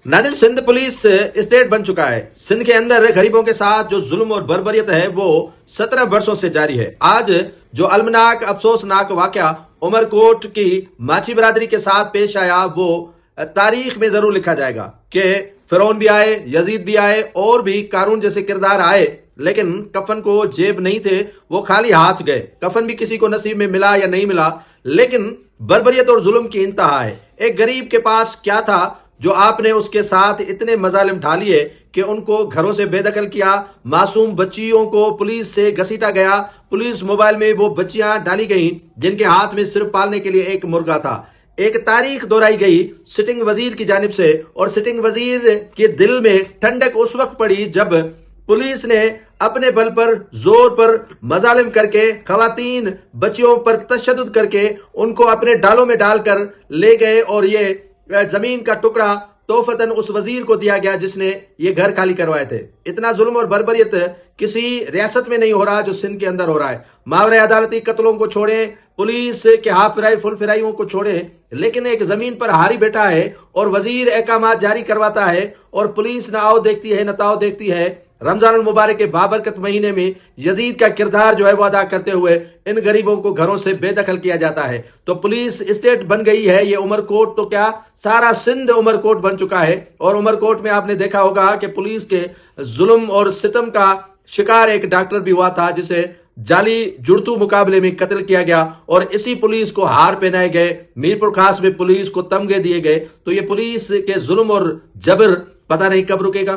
नाज़रीन, Sindh police state बन चुका है। सिंध के अंदर गरीबों के साथ जो जुल्म और बर्बरियत है वो 17 वर्षों से जारी है। आज जो अलमनाक अफसोसनाक वाकया उमरकोट की माची बरादरी के साथ पेश आया वो तारीख में जरूर लिखा जाएगा कि फिरौन भी आए, यजीद भी आए और भी कारून जैसे किरदार आए, लेकिन कफन को जेब नहीं थे, वो खाली हाथ गए। कफन भी किसी को नसीब में मिला या नहीं मिला, लेकिन बर्बरियत और जुल्म की इंतहा है। एक गरीब के पास क्या था जो आपने उसके साथ इतने मजालिम ढालिए कि उनको घरों से बेदखल किया, मासूम बच्चियों को पुलिस से घसीटा गया, पुलिस मोबाइल में वो बच्चियां डाली गईं जिनके हाथ में सिर्फ पालने के लिए एक मुर्गा था। एक तारीख दोहराई गई सिटिंग वजीर की जानिब से, और सिटिंग वजीर के दिल में ठंडक उस वक्त पड़ी जब पुलिस ने अपने बल पर जोर पर मजालिम करके खवातीन बच्चियों पर तशद्दुद करके उनको अपने डालों में डालकर ले गए, और ये जमीन का टुकड़ा तोहफतन उस वजीर को दिया गया जिसने ये घर खाली करवाए थे। इतना जुल्म और बर्बरियत किसी रियासत में नहीं हो रहा जो सिंध के अंदर हो रहा है। मावरे अदालती कत्लों को छोड़े, पुलिस के हाफ फिराई फुल फिराइयों को छोड़े, लेकिन एक जमीन पर हारी बैठा है और वजीर अहकामात जारी करवाता है और पुलिस न आओ देखती है न ताओ देखती है। रमजान मुबारक के बाबरकत महीने में यजीद का किरदार जो है वो अदा करते हुए इन गरीबों को घरों से बेदखल किया जाता है। तो पुलिस स्टेट बन गई है। ये उमरकोट तो क्या, सारा सिंध उमरकोट बन चुका है। और उमरकोट में आपने देखा होगा कि पुलिस के जुल्म और सितम का शिकार एक डॉक्टर भी हुआ था जिसे जाली जुड़तू मुकाबले में कत्ल किया गया, और इसी पुलिस को हार पहनाए गए। मीरपुर खास में पुलिस को तमगे दिए गए। तो ये पुलिस के जुल्म और जबर पता नहीं कब रुकेगा।